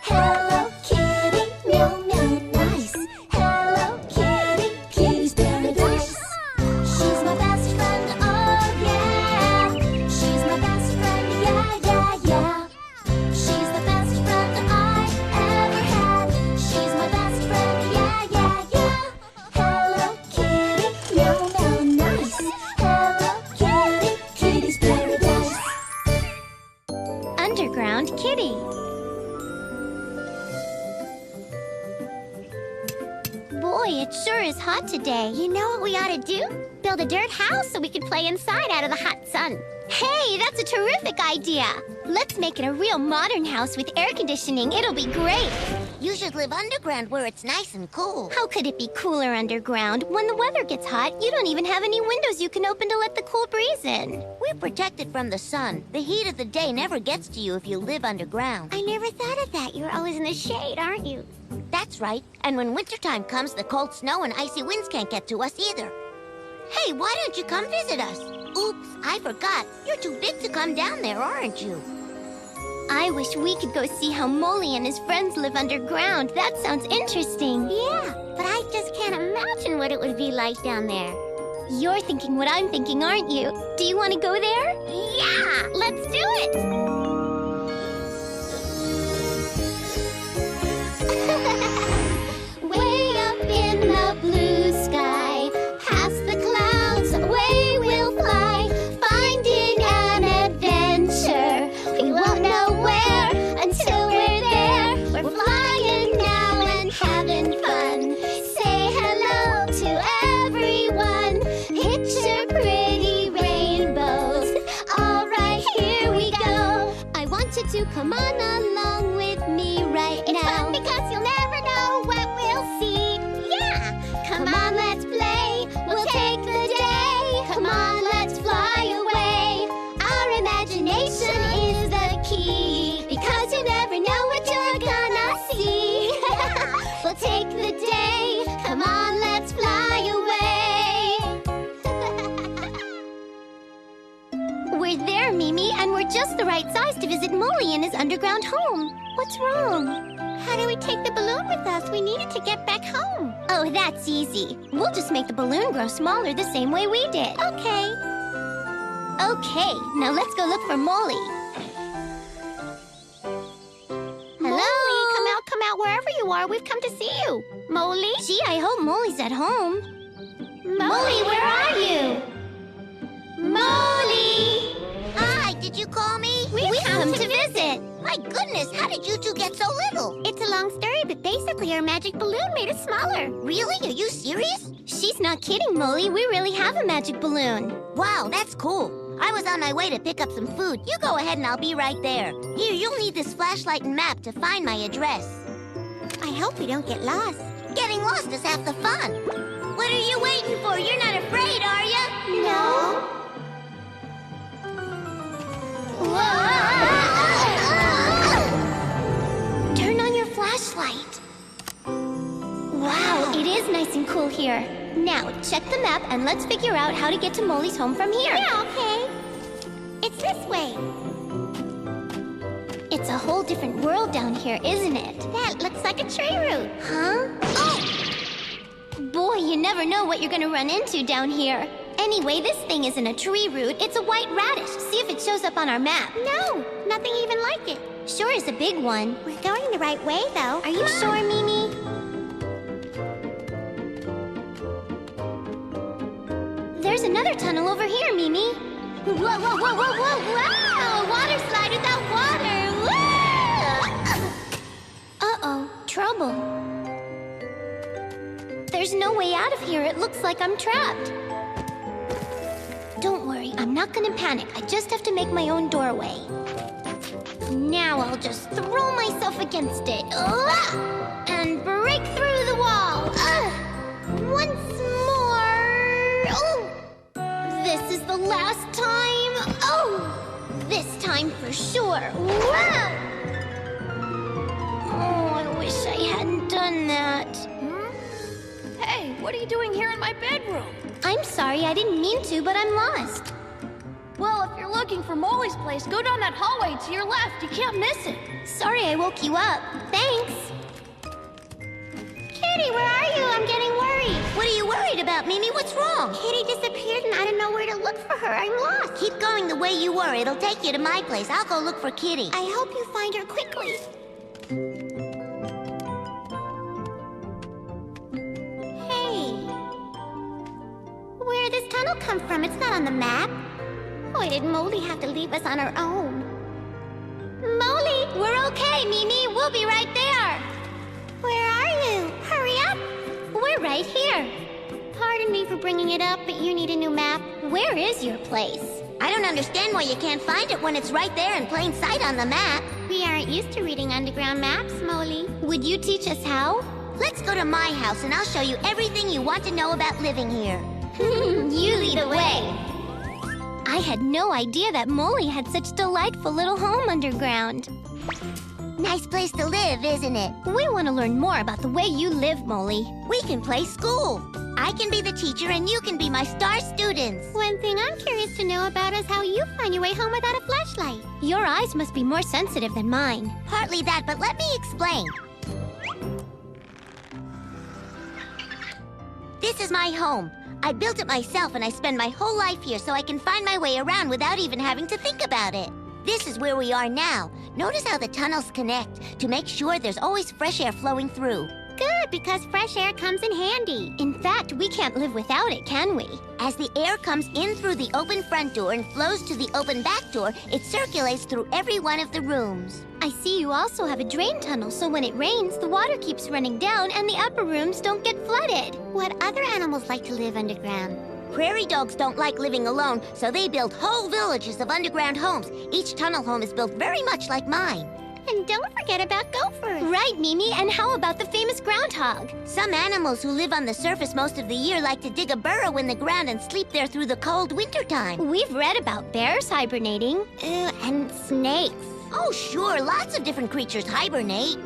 Hello Kitty, meow meow nice. Hello Kitty, Kitty's paradise. She's my best friend, oh yeah. She's my best friend, yeah, yeah, yeah. She's the best friend I ever had. She's my best friend, yeah, yeah, yeah. Hello Kitty, meow meow nice. Hello Kitty, Kitty's paradise. Underground Kitty. Boy, it sure is hot today. You know what we ought to do? Build a dirt house so we can play inside out of the hot sun. Hey, that's a terrific idea. Let's make it a real modern house with air conditioning. It'll be great. You should live underground where it's nice and cool. How could it be cooler underground? When the weather gets hot, you don't even have any windows you can open to let the cool breeze in. We're protected from the sun. The heat of the day never gets to you if you live underground. I never thought of that. You're always in the shade, aren't you? That's right. And when wintertime comes, the cold snow and icy winds can't get to us either. Hey, why don't you come visit us? Oops, I forgot. You're too big to come down there, aren't you? I wish we could go see how Molly and his friends live underground. That sounds interesting. Yeah, but I just can't imagine what it would be like down there. You're thinking what I'm thinking, aren't you? Do you want to go there? Yeah, let's do it! Way up in the blue sky, past the clouds, away we'll fly, finding an adventure. We won't know where until we're there. We're flying now and having fun. Say hello to everyone. Picture pretty rainbows. All right, here we go. I want you to come on along with me right now. It's fun because you'll never know what we'll see. Yeah! Come on, let's play. We'll take the day. Come on, let's fly away. Our imagination is the key, because you never know what you're gonna see. We'll take the day. Come on, let's fly away. We're there, Mimi, and we're just the right size to visit Molly in his underground home. What's wrong? How do we take the balloon with us? We need it to get back home. Oh, that's easy. We'll just make the balloon grow smaller the same way we did. Okay. Okay, now let's go look for Molly. Hello? Molly, come out wherever you are. We've come to see you. Molly? Gee, I hope Molly's at home. Molly, where are you? Molly! Hi, did you call me? We've come to visit. My goodness, how did you two get so little? It's a long story, but basically our magic balloon made us smaller. Really? Are you serious? She's not kidding, Molly. We really have a magic balloon. Wow, that's cool. I was on my way to pick up some food. You go ahead and I'll be right there. Here, you'll need this flashlight and map to find my address. I hope we don't get lost. Getting lost is half the fun. What are you waiting for? You're not afraid, are you? No. Turn on your flashlight. Wow, it is nice and cool here. Now, check the map and let's figure out how to get to Molly's home from here. Yeah, okay. It's this way. It's a whole different world down here, isn't it? That looks like a tree root. Huh? Oh! Boy, you never know what you're gonna run into down here. Anyway, this thing isn't a tree root, it's a white radish. See if it shows up on our map. No, nothing even like it. Sure is a big one. We're going the right way, though. Are you sure, Mimi? There's another tunnel over here, Mimi. Whoa, whoa, whoa, whoa, whoa, wow! Water slide without water! Whoa! Uh-oh, trouble. There's no way out of here. It looks like I'm trapped. Don't worry, I'm not gonna panic. I just have to make my own doorway. Now I'll just throw myself against it. And break through the wall. Once more. Oh! This is the last time. Oh! This time for sure. Wow! Oh, I wish I hadn't done that. Hey, what are you doing here in my bedroom? I'm sorry, I didn't mean to, but I'm lost. Well, if you're looking for Molly's place, go down that hallway to your left. You can't miss it. Sorry I woke you up. Thanks. Kitty, where are you? I'm getting worried. What are you worried about, Mimi? What's wrong? Kitty disappeared and I don't know where to look for her. I'm lost. Keep going the way you were. It'll take you to my place. I'll go look for Kitty. I hope you find her quickly. Hey. Where did this tunnel come from? It's not on the map. Why did Molly have to leave us on her own? Molly! We're okay, Mimi. We'll be right there. Where are you? Hurry up. We're right here. Pardon me for bringing it up, but you need a new map. Where is your place? I don't understand why you can't find it when it's right there in plain sight on the map. We aren't used to reading underground maps, Molly. Would you teach us how? Let's go to my house and I'll show you everything you want to know about living here. You lead the way. I had no idea that Molly had such delightful little home underground. Nice place to live, isn't it? We want to learn more about the way you live, Molly. We can play school. I can be the teacher and you can be my star students. One thing I'm curious to know about is how you find your way home without a flashlight. Your eyes must be more sensitive than mine. Partly that, but let me explain. This is my home. I built it myself and I spend my whole life here so I can find my way around without even having to think about it. This is where we are now. Notice how the tunnels connect to make sure there's always fresh air flowing through. Good, because fresh air comes in handy. In fact, we can't live without it, can we? As the air comes in through the open front door and flows to the open back door, it circulates through every one of the rooms. I see you also have a drain tunnel, so when it rains, the water keeps running down and the upper rooms don't get flooded. What other animals like to live underground? Prairie dogs don't like living alone, so they build whole villages of underground homes. Each tunnel home is built very much like mine. And don't forget about gophers. Right, Mimi, and how about the famous groundhog? Some animals who live on the surface most of the year like to dig a burrow in the ground and sleep there through the cold wintertime. We've read about bears hibernating. And snakes. Oh, sure, lots of different creatures hibernate.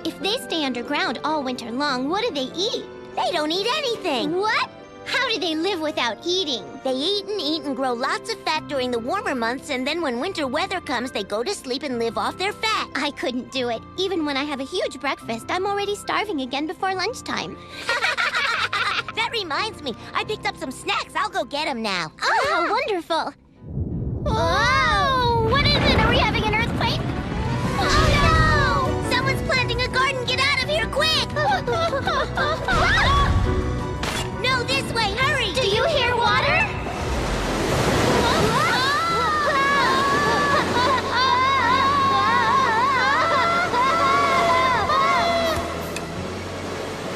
If they stay underground all winter long, what do they eat? They don't eat anything. What? How do they live without eating? They eat and grow lots of fat during the warmer months, and then when winter weather comes, they go to sleep and live off their fat. I couldn't do it. Even when I have a huge breakfast, I'm already starving again before lunchtime. That reminds me, I picked up some snacks. I'll go get them now. Oh, how wonderful. Whoa! What is it? Are we having an earthquake? Oh, no! Someone's planting a garden. Get out of here, quick! No, this way, hurry! Do you hear water?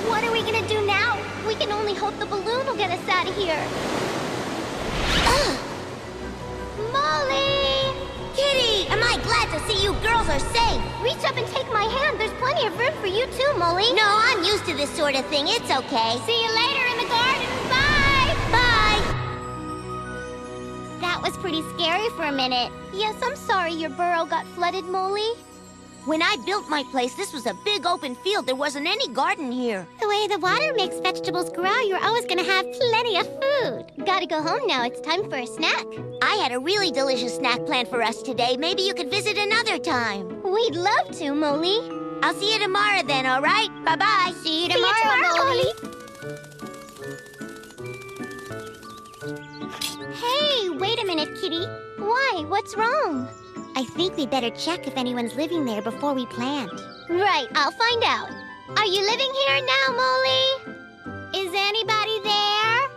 What are we gonna do now? We can only hope the balloon will get us out of here. Molly! Kitty, am I glad to see you girls are safe? Reach up and take my hand. There's plenty of room for you too, Molly. No, I'm used to this sort of thing. It's okay. See you later in the garden. Bye! Bye! That was pretty scary for a minute. Yes, I'm sorry your burrow got flooded, Molly. When I built my place, this was a big open field. There wasn't any garden here. The way the water makes vegetables grow, you're always gonna have plenty of food. Gotta go home now. It's time for a snack. I had a really delicious snack planned for us today. Maybe you could visit another time. We'd love to, Molly. I'll see you tomorrow then, all right? Bye-bye. See you tomorrow, Molly. Hey, wait a minute, Kitty. Why? What's wrong? I think we'd better check if anyone's living there before we plant. Right, I'll find out. Are you living here now, Molly? Is anybody there?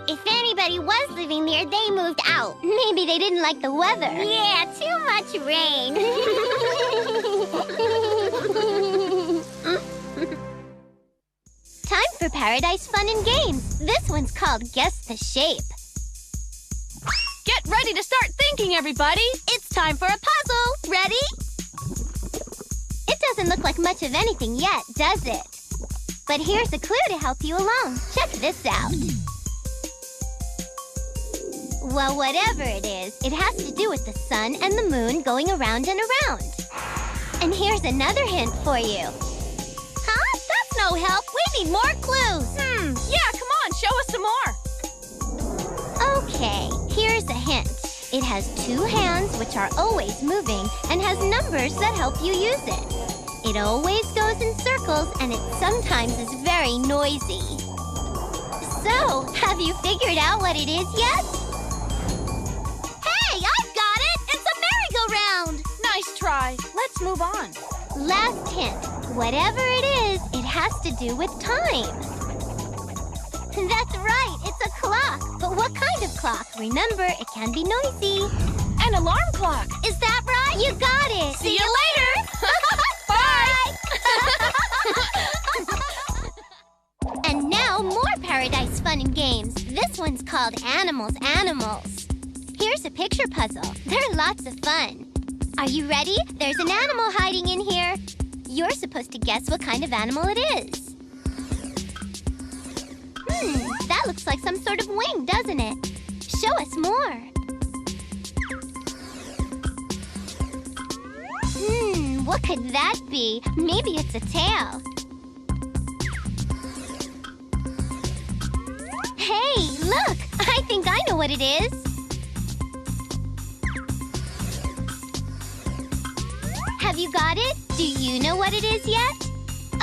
If anybody was living there, they moved out. Maybe they didn't like the weather. Yeah, too much rain. Time for Paradise Fun and Games. This one's called Guess the Shape. Get ready to start thinking, everybody. It's time for a puzzle. Ready? It doesn't look like much of anything yet, does it? But here's a clue to help you along. Check this out. Well, whatever it is, it has to do with the sun and the moon going around and around. And here's another hint for you. Huh? That's no help. We need more clues. Yeah, come on, show us some more. Okay, here's a It has two hands which are always moving and has numbers that help you use it. It always goes in circles and it sometimes is very noisy. So, have you figured out what it is yet? Hey, I've got it! It's a merry-go-round! Nice try. Let's move on. Last hint. Whatever it is, it has to do with time. That's right, it's a clock. But what kind of clock? Remember, it can be noisy. An alarm clock. Is that right? You got it. See you later. Bye. And now more Paradise fun and games. This one's called Animals, Animals. Here's a picture puzzle. They're lots of fun. Are you ready? There's an animal hiding in here. You're supposed to guess what kind of animal it is. That looks like some sort of wing, doesn't it? Show us more. What could that be? Maybe it's a tail. Hey, look! I think I know what it is. Have you got it? Do you know what it is yet?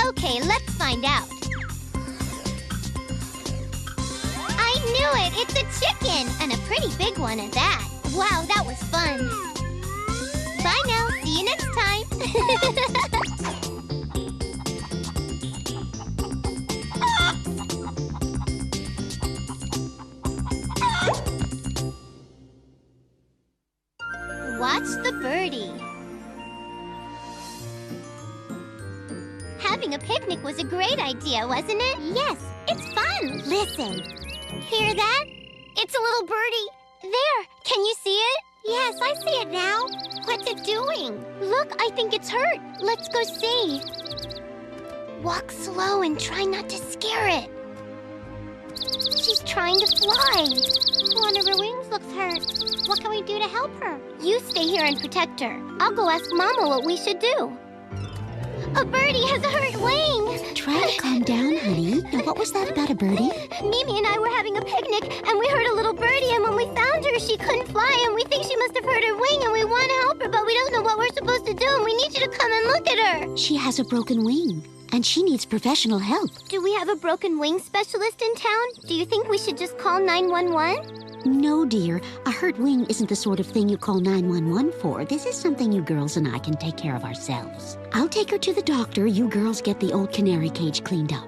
Okay, let's find out. I knew it! It's a chicken! And a pretty big one at that. Wow, that was fun. Bye now. See you next time. Watch the birdie. Having a picnic was a great idea, wasn't it? Yes, it's fun. Listen. Hear that? It's a little birdie. There, can you see it? Yes, I see it now. What's it doing? Look, I think it's hurt. Let's go see. Walk slow and try not to scare it. She's trying to fly. One of her wings looks hurt. What can we do to help her? You stay here and protect her. I'll go ask Mama what we should do. A birdie has a hurt wing. Try to calm down, honey. Now, what was that about a birdie? Mimi and I were having a picnic, and we heard a little birdie, and when we found her, she couldn't fly, and we think she must have hurt her wing, and we want to help her, but we don't know what we're supposed to do, and we need you to come and look at her. She has a broken wing, and she needs professional help. Do we have a broken wing specialist in town? Do you think we should just call 911? No, dear. A hurt wing isn't the sort of thing you call 911 for. This is something you girls and I can take care of ourselves. I'll take her to the doctor. You girls get the old canary cage cleaned up.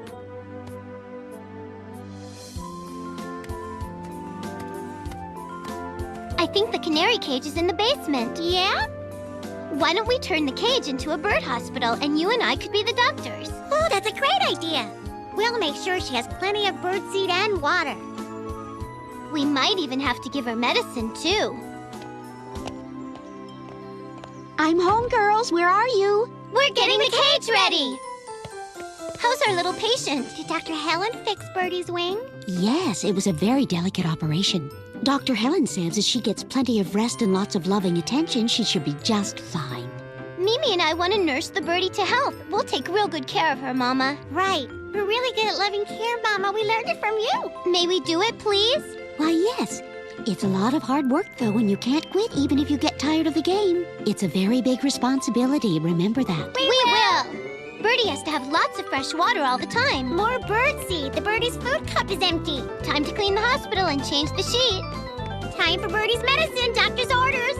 I think the canary cage is in the basement. Yeah? Why don't we turn the cage into a bird hospital, and you and I could be the doctors? Oh, that's a great idea. We'll make sure she has plenty of birdseed and water. We might even have to give her medicine, too. I'm home, girls. Where are you? We're getting the cage ready! How's our little patient? Did Dr. Helen fix Birdie's wing? Yes, it was a very delicate operation. Dr. Helen says if she gets plenty of rest and lots of loving attention, she should be just fine. Mimi and I want to nurse the birdie to health. We'll take real good care of her, Mama. Right. We're really good at loving care, Mama. We learned it from you. May we do it, please? Why, yes. It's a lot of hard work, though, and you can't quit even if you get tired of the game. It's a very big responsibility. Remember that. We will! Birdie has to have lots of fresh water all the time. More birdseed. The birdie's food cup is empty. Time to clean the hospital and change the sheet. Time for Birdie's medicine. Doctor's orders.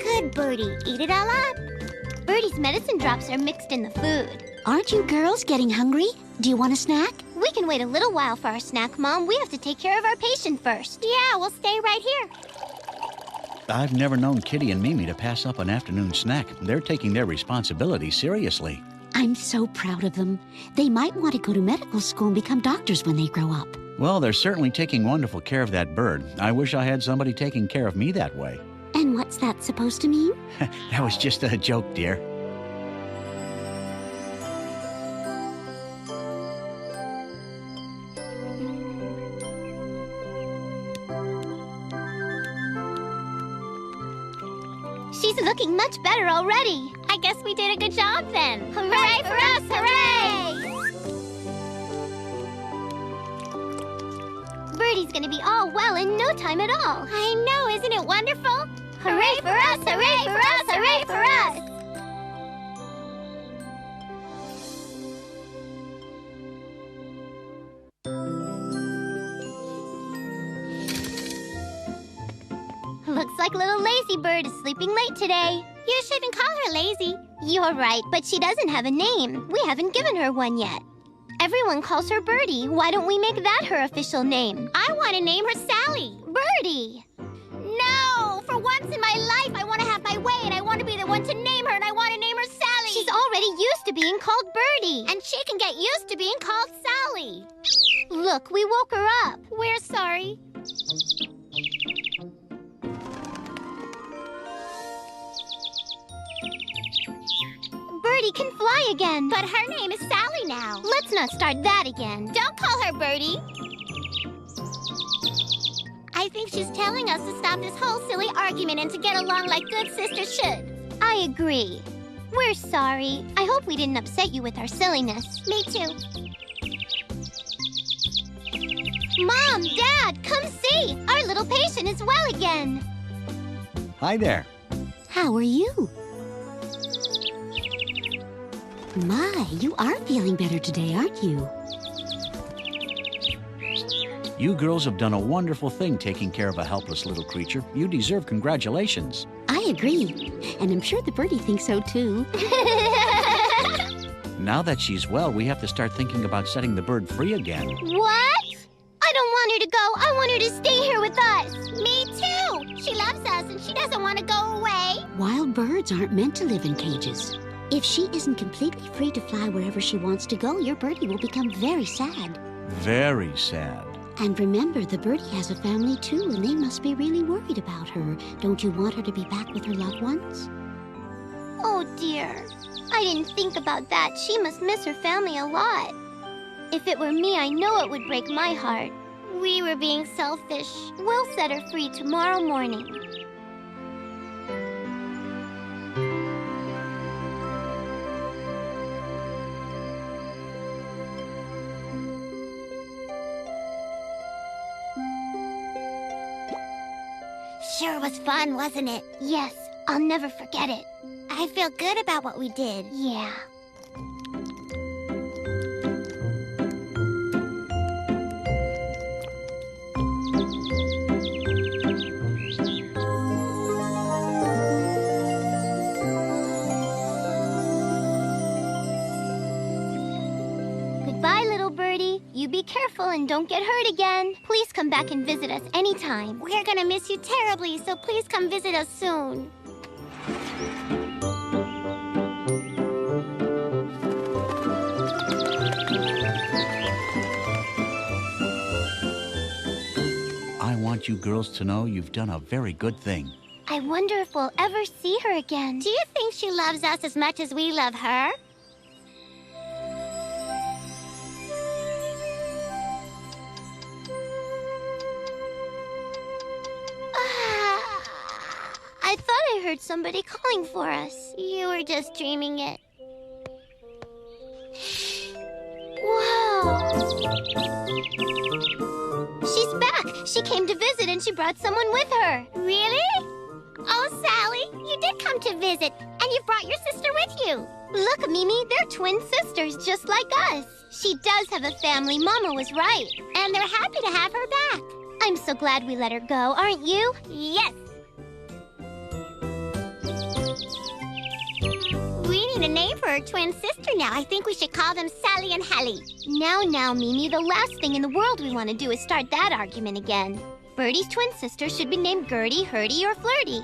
Good, Birdie. Eat it all up. Birdie's medicine drops are mixed in the food. Aren't you girls getting hungry? Do you want a snack? We can wait a little while for our snack, Mom. We have to take care of our patient first. Yeah, we'll stay right here. I've never known Kitty and Mimi to pass up an afternoon snack. They're taking their responsibility seriously. I'm so proud of them. They might want to go to medical school and become doctors when they grow up. Well, they're certainly taking wonderful care of that bird. I wish I had somebody taking care of me that way. And what's that supposed to mean? That was just a joke, dear. She's looking much better already. I guess we did a good job then. Hooray for us! Hooray! Birdie's gonna be all well in no time at all. I know, isn't it wonderful? Hooray for us, hooray for us, hooray for us! Looks like little Lazy Bird is sleeping late today. You shouldn't call her lazy. You're right, but she doesn't have a name. We haven't given her one yet. Everyone calls her Birdie. Why don't we make that her official name? I want to name her Sally. Birdie. No! For once in my life, I want to have my way, and I want to be the one to name her, and I want to name her Sally. She's already used to being called Birdie. And she can get used to being called Sally. Look, we woke her up. We're sorry. Birdie can fly again. But her name is Sally now. Let's not start that again. Don't call her Birdie. I think she's telling us to stop this whole silly argument and to get along like good sisters should. I agree. We're sorry. I hope we didn't upset you with our silliness. Me too. Mom, Dad, come see! Our little patient is well again. Hi there. How are you? My, you are feeling better today, aren't you? You girls have done a wonderful thing taking care of a helpless little creature. You deserve congratulations. I agree. And I'm sure the birdie thinks so, too. Now that she's well, we have to start thinking about setting the bird free again. What? I don't want her to go. I want her to stay here with us. Me too. She loves us and she doesn't want to go away. Wild birds aren't meant to live in cages. If she isn't completely free to fly wherever she wants to go, your birdie will become very sad. Very sad. And remember, the birdie has a family too, and they must be really worried about her. Don't you want her to be back with her loved ones? Oh dear. I didn't think about that. She must miss her family a lot. If it were me, I know it would break my heart. We were being selfish. We'll set her free tomorrow morning. Sure was fun, wasn't it? Yes, I'll never forget it. I feel good about what we did. Yeah. Goodbye, little birdie. You be careful and don't get hurt again. Please come back and visit us anytime. We're gonna miss you terribly, so please come visit us soon. I want you girls to know you've done a very good thing. I wonder if we'll ever see her again. Do you think she loves us as much as we love her? I thought I heard somebody calling for us. You were just dreaming it. Whoa! She's back! She came to visit and she brought someone with her. Really? Oh, Sally, you did come to visit, and you brought your sister with you. Look, Mimi, they're twin sisters just like us. She does have a family. Mama was right. And they're happy to have her back. I'm so glad we let her go, aren't you? Yes. We need a name for her twin sister now. I think we should call them Sally and Hallie. Now, Mimi, the last thing in the world we want to do is start that argument again. Birdie's twin sister should be named Gertie, Hurdy, or Flirty.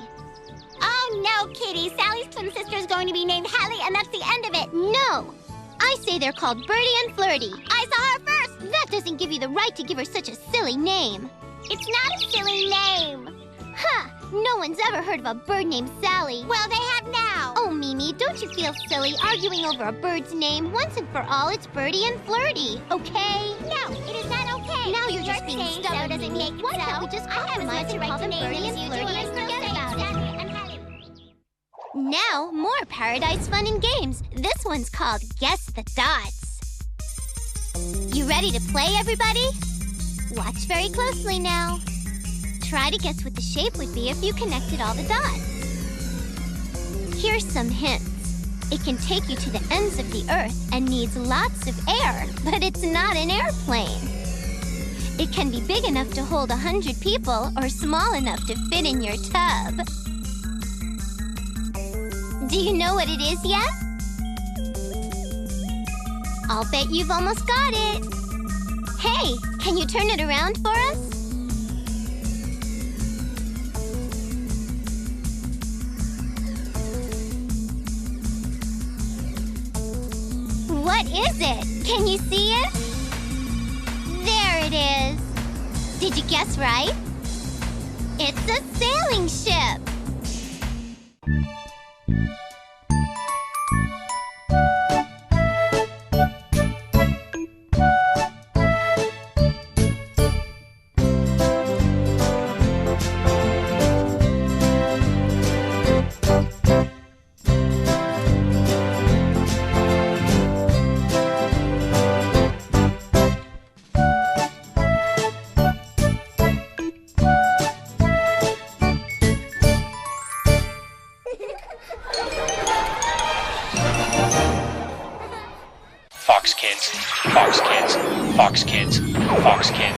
Oh, no, Kitty. Sally's twin sister is going to be named Hallie, and that's the end of it. No! I say they're called Birdie and Flirty. I saw her first. That doesn't give you the right to give her such a silly name. It's not a silly name. Ha! No one's ever heard of a bird named Sally. Well, they have now. Oh, Mimi, don't you feel silly arguing over a bird's name? Once and for all, it's Birdie and Flirty, okay? No, it is not okay. Now you're just being saying stubborn. so doesn't make it Why so. can't we just I have as much compromise and right call to them name Birdie them and as you do, Flirty and and still forget say about it? Sally and Hallie. Now, more Paradise fun and games. This one's called Guess the Dots. You ready to play, everybody? Watch very closely now. Try to guess what the shape would be if you connected all the dots. Here's some hints. It can take you to the ends of the earth and needs lots of air, but it's not an airplane. It can be big enough to hold 100 people or small enough to fit in your tub. Do you know what it is yet? I'll bet you've almost got it. Hey, can you turn it around for us? What is it? Can you see it? There it is. Did you guess right? It's a sailing ship. Fox Kids, Fox Kids, Fox Kids, Fox Kids.